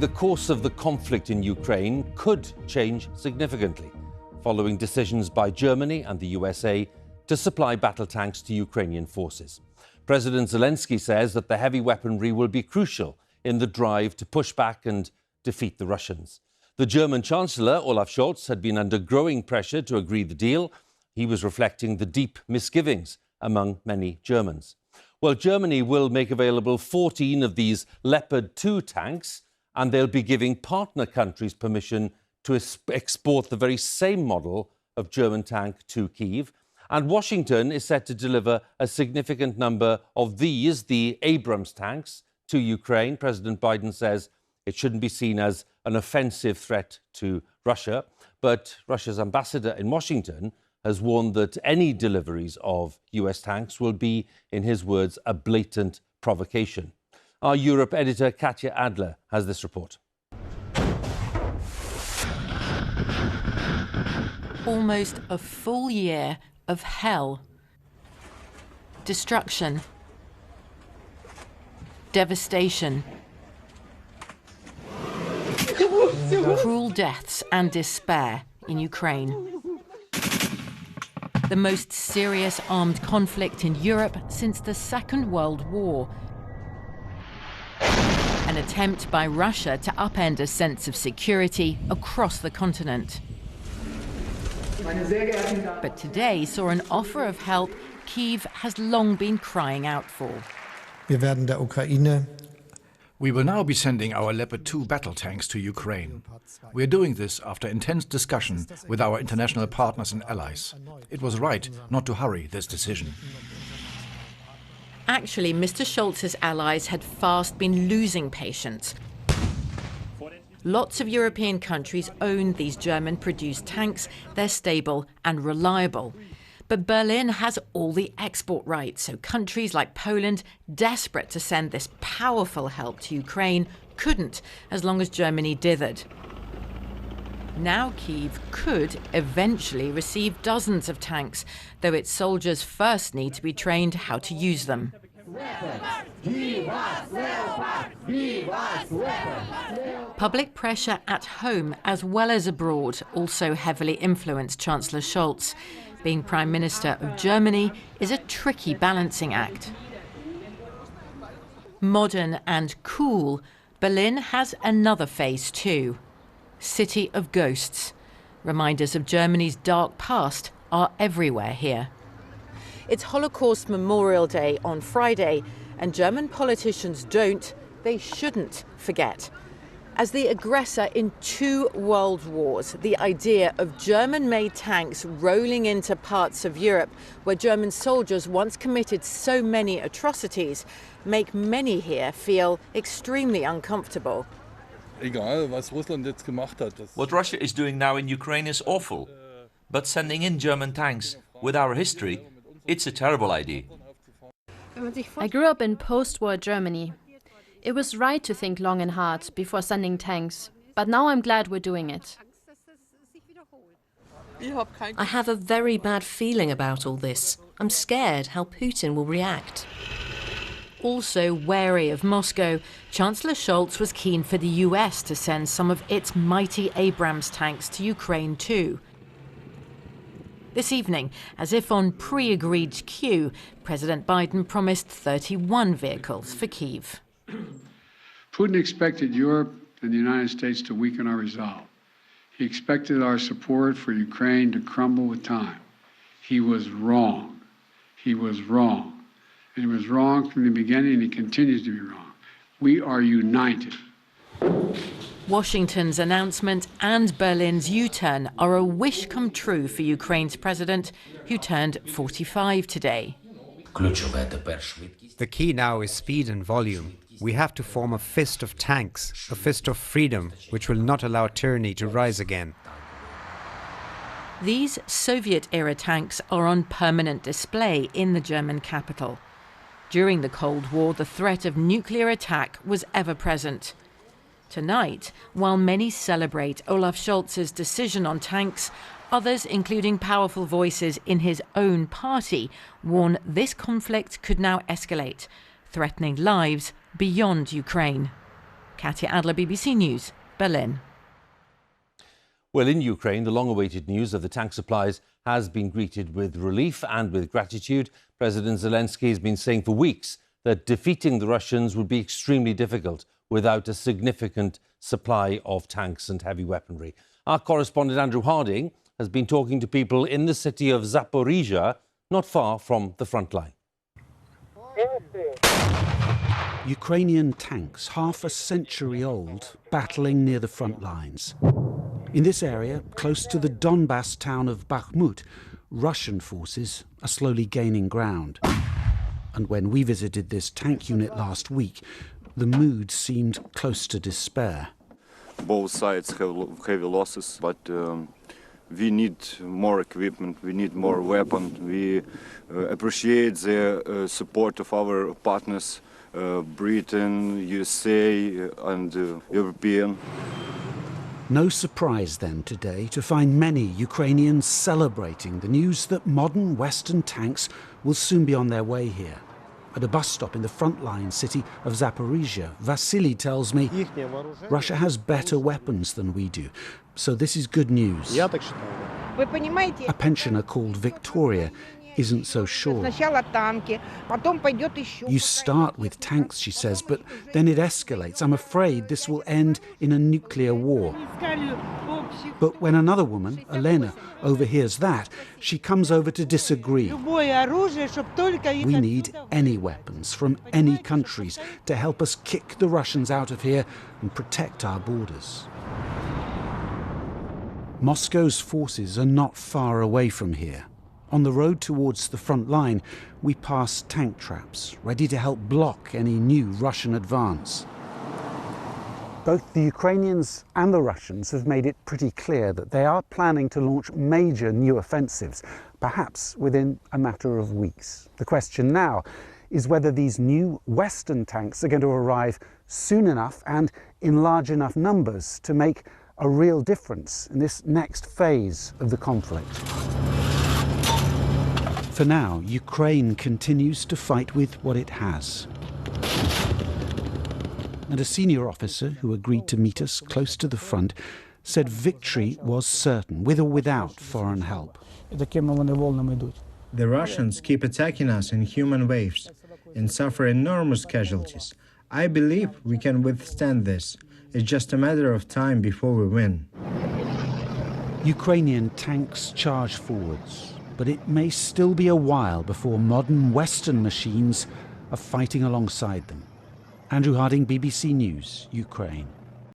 The course of the conflict in Ukraine could change significantly following decisions by Germany and the USA to supply battle tanks to Ukrainian forces. President Zelensky says that the heavy weaponry will be crucial in the drive to push back and defeat the Russians. The German Chancellor, Olaf Scholz, had been under growing pressure to agree the deal. He was reflecting the deep misgivings among many Germans. Well, Germany will make available 14 of these Leopard 2 tanks, and they'll be giving partner countries permission to export the very same model of German tank to Kyiv. And Washington is set to deliver a significant number of these, the Abrams tanks, to Ukraine. President Biden says it shouldn't be seen as an offensive threat to Russia. But Russia's ambassador in Washington has warned that any deliveries of US tanks will be, in his words, a blatant provocation. Our Europe editor, Katya Adler, has this report. Almost a full year of hell, destruction, devastation, cruel deaths and despair in Ukraine. The most serious armed conflict in Europe since the Second World War. An attempt by Russia to upend a sense of security across the continent. But today saw an offer of help Kyiv has long been crying out for. We will now be sending our Leopard 2 battle tanks to Ukraine. We are doing this after intense discussion with our international partners and allies. It was right not to hurry this decision. Actually, Mr. Scholz's allies had fast been losing patience. Lots of European countries own these German-produced tanks. They're stable and reliable. But Berlin has all the export rights, so countries like Poland, desperate to send this powerful help to Ukraine, couldn't as long as Germany dithered. Now Kyiv could eventually receive dozens of tanks, though its soldiers first need to be trained how to use them. Public pressure at home as well as abroad also heavily influenced Chancellor Scholz. Being Prime Minister of Germany is a tricky balancing act. Modern and cool, Berlin has another face too. City of ghosts. Reminders of Germany's dark past are everywhere here. It's Holocaust Memorial Day on Friday, and German politicians they shouldn't forget. As the aggressor in 2 world wars, the idea of German-made tanks rolling into parts of Europe where German soldiers once committed so many atrocities make many here feel extremely uncomfortable. What Russia is doing now in Ukraine is awful. But sending in German tanks, with our history, it's a terrible idea. I grew up in post-war Germany. It was right to think long and hard before sending tanks, but now I'm glad we're doing it. I have a very bad feeling about all this. I'm scared how Putin will react. Also wary of Moscow, Chancellor Scholz was keen for the US to send some of its mighty Abrams tanks to Ukraine too. This evening, as if on pre-agreed cue, President Biden promised 31 vehicles for Kyiv. Putin expected Europe and the United States to weaken our resolve. He expected our support for Ukraine to crumble with time. He was wrong. He was wrong. And he was wrong from the beginning, and he continues to be wrong. We are united. Washington's announcement and Berlin's U-turn are a wish come true for Ukraine's president, who turned 45 today. The key now is speed and volume. We have to form a fist of tanks, a fist of freedom, which will not allow tyranny to rise again. These Soviet-era tanks are on permanent display in the German capital. During the Cold War, the threat of nuclear attack was ever present. Tonight, while many celebrate Olaf Scholz's decision on tanks, others, including powerful voices in his own party, warn this conflict could now escalate, threatening lives beyond Ukraine. Katya, Adler, BBC News, Berlin. Well, in Ukraine, the long-awaited news of the tank supplies has been greeted with relief and with gratitude. President Zelensky has been saying for weeks that defeating the Russians would be extremely difficult without a significant supply of tanks and heavy weaponry. Our correspondent Andrew Harding has been talking to people in the city of Zaporizhia, not far from the front line. Ukrainian tanks, half a century old, battling near the front lines. In this area, close to the Donbass town of Bakhmut, Russian forces are slowly gaining ground. And when we visited this tank unit last week, the mood seemed close to despair. Both sides have heavy losses, but we need more equipment, we need more weapons. We appreciate the support of our partners, Britain, USA and European. No surprise then today to find many Ukrainians celebrating the news that modern Western tanks will soon be on their way here. At a bus stop in the frontline city of Zaporizhia, Vasily tells me Russia has better weapons than we do, so this is good news. A pensioner called Victoria isn't so sure. You start with tanks, she says, but then it escalates. I'm afraid this will end in a nuclear war. But when another woman, Elena, overhears that, she comes over to disagree. We need any weapons from any countries to help us kick the Russians out of here and protect our borders. Moscow's forces are not far away from here. On the road towards the front line, we pass tank traps, ready to help block any new Russian advance. Both the Ukrainians and the Russians have made it pretty clear that they are planning to launch major new offensives, perhaps within a matter of weeks. The question now is whether these new Western tanks are going to arrive soon enough and in large enough numbers to make a real difference in this next phase of the conflict. For now, Ukraine continues to fight with what it has. And a senior officer who agreed to meet us close to the front said victory was certain, with or without foreign help. The Russians keep attacking us in human waves and suffer enormous casualties. I believe we can withstand this. It's just a matter of time before we win. Ukrainian tanks charge forwards, but it may still be a while before modern Western machines are fighting alongside them. Andrew Harding, BBC News, Ukraine.